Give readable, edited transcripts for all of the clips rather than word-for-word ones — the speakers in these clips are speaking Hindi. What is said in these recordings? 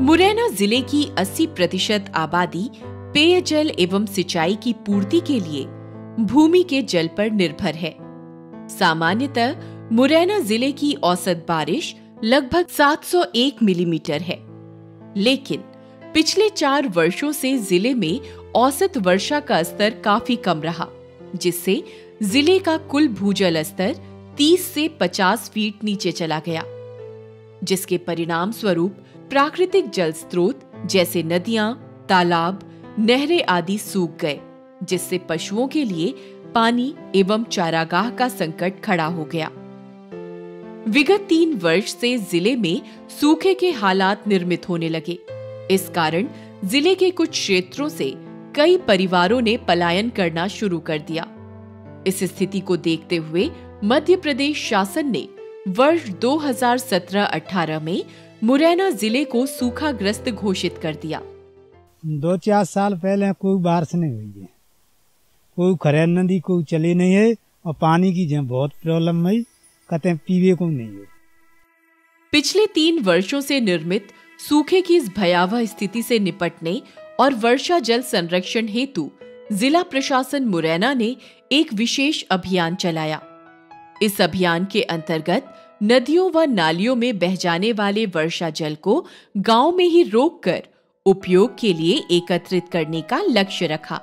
मुरैना जिले की 80% आबादी पेयजल एवं सिंचाई की पूर्ति के लिए भूमि के जल पर निर्भर है। सामान्यतः मुरैना जिले की औसत बारिश लगभग 701 मिलीमीटर है, लेकिन पिछले 4 वर्षों से जिले में औसत वर्षा का स्तर काफी कम रहा, जिससे जिले का कुल भूजल स्तर 30 से 50 फीट नीचे चला गया, जिसके परिणाम स्वरूप प्राकृतिक जल स्रोत जैसे नदियां, तालाब, नहरें आदि सूख गए, जिससे पशुओं के लिए पानी एवं चारागाह का संकट खड़ा हो गया। विगत 3 वर्ष से जिले में सूखे के हालात निर्मित होने लगे। इस कारण जिले के कुछ क्षेत्रों से कई परिवारों ने पलायन करना शुरू कर दिया। इस स्थिति को देखते हुए मध्य प्रदेश शासन ने वर्ष 2017-18 में मुरैना जिले को सूखाग्रस्त घोषित कर दिया। 2-4 साल पहले कोई बारिश नहीं हुई है, कोई खरैर नदी कोई चली नहीं है और पानी की बहुत प्रॉब्लम है, कहते हैं पीवे को नहीं है। पिछले 3 वर्षों से निर्मित सूखे की इस भयावह स्थिति से निपटने और वर्षा जल संरक्षण हेतु जिला प्रशासन मुरैना ने एक विशेष अभियान चलाया। इस अभियान के अंतर्गत नदियों व नालियों में बह जाने वाले वर्षा जल को गांव में ही रोककर उपयोग के लिए एकत्रित करने का लक्ष्य रखा।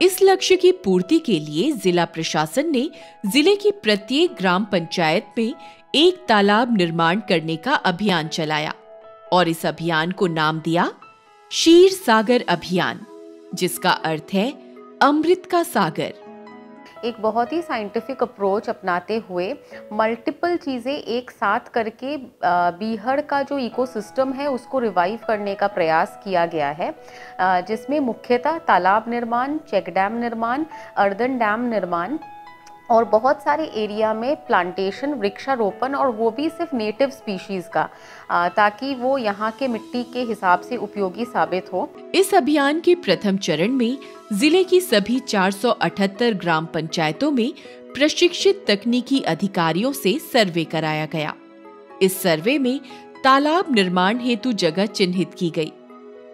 इस लक्ष्य की पूर्ति के लिए जिला प्रशासन ने जिले की प्रत्येक ग्राम पंचायत में एक तालाब निर्माण करने का अभियान चलाया और इस अभियान को नाम दिया क्षीर सागर अभियान, जिसका अर्थ है अमृत का सागर। एक बहुत ही साइंटिफिक अप्रोच अपनाते हुए मल्टीपल चीज़ें एक साथ करके बीहड़ का जो इकोसिस्टम है उसको रिवाइव करने का प्रयास किया गया है, जिसमें मुख्यतः तालाब निर्माण, चेक डैम निर्माण, अर्दन डैम निर्माण और बहुत सारे एरिया में प्लांटेशन, वृक्षारोपण, और वो भी सिर्फ नेटिव स्पीशीज़ का, ताकि वो यहाँ के मिट्टी के हिसाब से उपयोगी साबित हो। इस अभियान के प्रथम चरण में जिले की सभी 478 ग्राम पंचायतों में प्रशिक्षित तकनीकी अधिकारियों से सर्वे कराया गया। इस सर्वे में तालाब निर्माण हेतु जगह चिन्हित की गई।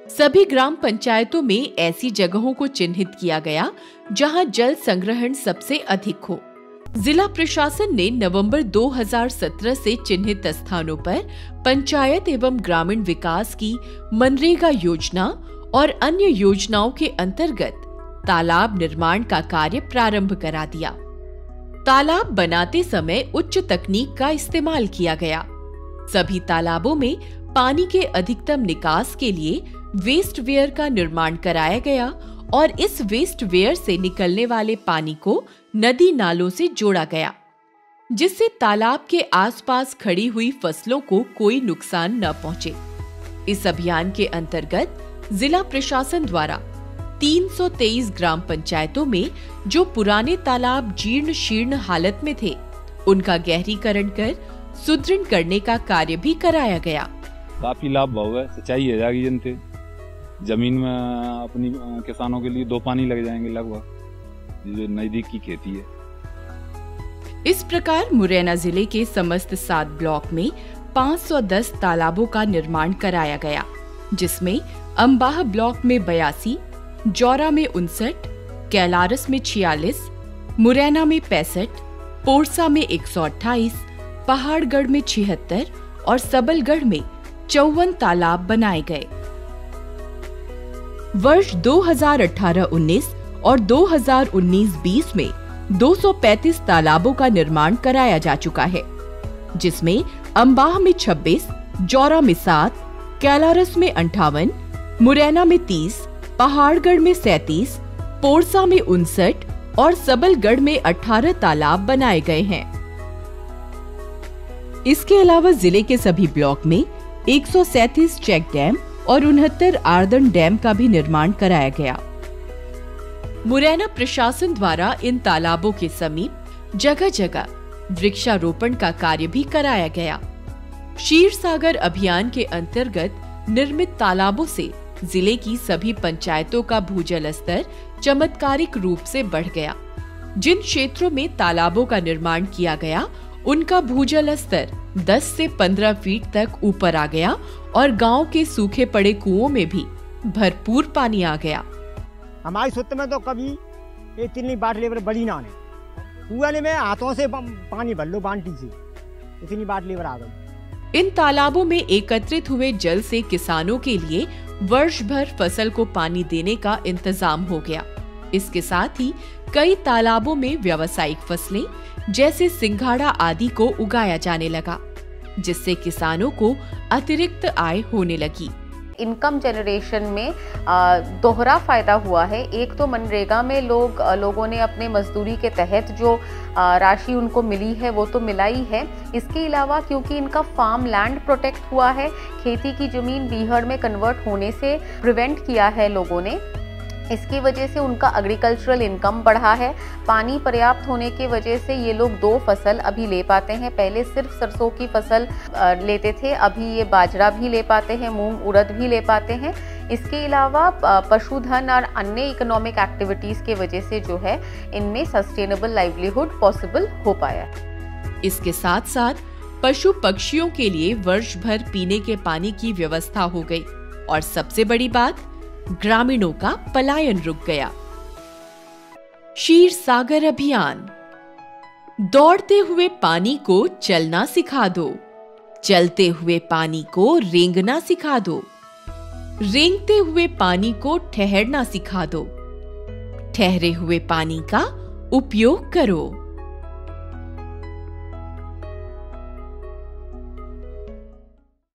सभी ग्राम पंचायतों में ऐसी जगहों को चिन्हित किया गया जहां जल संग्रहण सबसे अधिक हो। जिला प्रशासन ने नवंबर 2017 से चिन्हित स्थानों पर पंचायत एवं ग्रामीण विकास की मनरेगा योजना और अन्य योजनाओं के अंतर्गत तालाब निर्माण का कार्य प्रारंभ करा दिया। तालाब बनाते समय उच्च तकनीक का इस्तेमाल किया गया। सभी तालाबों में पानी के अधिकतम निकास के लिए वेस्ट वेयर का निर्माण कराया गया और इस वेस्ट वेयर से निकलने वाले पानी को नदी नालों से जोड़ा गया, जिससे तालाब के आसपास खड़ी हुई फसलों को कोई नुकसान न पहुंचे। इस अभियान के अंतर्गत जिला प्रशासन द्वारा 323 ग्राम पंचायतों में जो पुराने तालाब जीर्ण शीर्ण हालत में थे, उनका गहरीकरण कर सुदृढ़ करने का कार्य भी कराया गया। काफी लाभ भाव है, सिंचाई हो जाएगी जनते, जमीन में अपनी किसानों के लिए 2 पानी लग जाएंगे लगभग, जो नजदीक की खेती है। इस प्रकार मुरैना जिले के समस्त 7 ब्लॉक में 510 तालाबों का निर्माण कराया गया, जिसमें अंबाह ब्लॉक में 82, जौरा में 59, कैलारस में 46, मुरैना में 65, पोरसा में 128, पहाड़गढ़ में 76 और सबलगढ़ में 54 तालाब बनाए गए। वर्ष 2018-19 और 2019-20 में 235 तालाबों का निर्माण कराया जा चुका है, जिसमें अंबाह में 26, जौरा में 7, कैलारस में 58, मुरैना में 30, पहाड़गढ़ में 37, पोरसा में 59 और सबलगढ़ में 18 तालाब बनाए गए हैं। इसके अलावा जिले के सभी ब्लॉक में 137 चेक डैम और 69 आर्दन डैम का भी निर्माण कराया गया। मुरैना प्रशासन द्वारा इन तालाबों के समीप जगह जगह वृक्षारोपण का कार्य भी कराया गया। क्षीर सागर अभियान के अंतर्गत निर्मित तालाबों से जिले की सभी पंचायतों का भूजल स्तर चमत्कारिक रूप से बढ़ गया। जिन क्षेत्रों में तालाबों का निर्माण किया गया, उनका भूजल स्तर 10 से 15 फीट तक ऊपर आ गया और गांव के सूखे पड़े कुओं में भी भरपूर पानी आ गया। हमारी सुत में तो कभी इतनी बाट लेबर बड़ी ना ने कुएं में हाथों से पानी भर लो बाल्टी से, इतनी बाट लेबर आ गई। इन तालाबों में एकत्रित हुए जल से किसानों के लिए वर्ष भर फसल को पानी देने का इंतजाम हो गया। इसके साथ ही कई तालाबों में व्यावसायिक फसलें जैसे सिंघाड़ा आदि को उगाया जाने लगा, जिससे किसानों को अतिरिक्त आय होने लगी। इनकम जनरेशन में दोहरा फायदा हुआ है। एक तो मनरेगा में लोगों ने अपने मजदूरी के तहत जो राशि उनको मिली है वो तो मिला ही है। इसके अलावा क्योंकि इनका फार्म लैंड प्रोटेक्ट हुआ है, खेती की जमीन बीहड़ में कन्वर्ट होने से प्रिवेंट किया है लोगों ने, इसकी वजह से उनका एग्रीकल्चरल इनकम बढ़ा है। पानी पर्याप्त होने की वजह से ये लोग 2 फसल अभी ले पाते हैं। पहले सिर्फ सरसों की फसल लेते थे, अभी ये बाजरा भी ले पाते हैं, मूंग उड़द भी ले पाते हैं। इसके अलावा पशुधन और अन्य इकोनॉमिक एक्टिविटीज़ की वजह से जो है इनमें सस्टेनेबल लाइवलीहुड पॉसिबल हो पाया। इसके साथ साथ पशु पक्षियों के लिए वर्ष भर पीने के पानी की व्यवस्था हो गई और सबसे बड़ी बात, ग्रामीणों का पलायन रुक गया। क्षीर सागर अभियान। दौड़ते हुए पानी को चलना सिखा दो, चलते हुए पानी को रेंगना सिखा दो, रेंगते हुए पानी को ठहरना सिखा दो, ठहरे हुए पानी का उपयोग करो।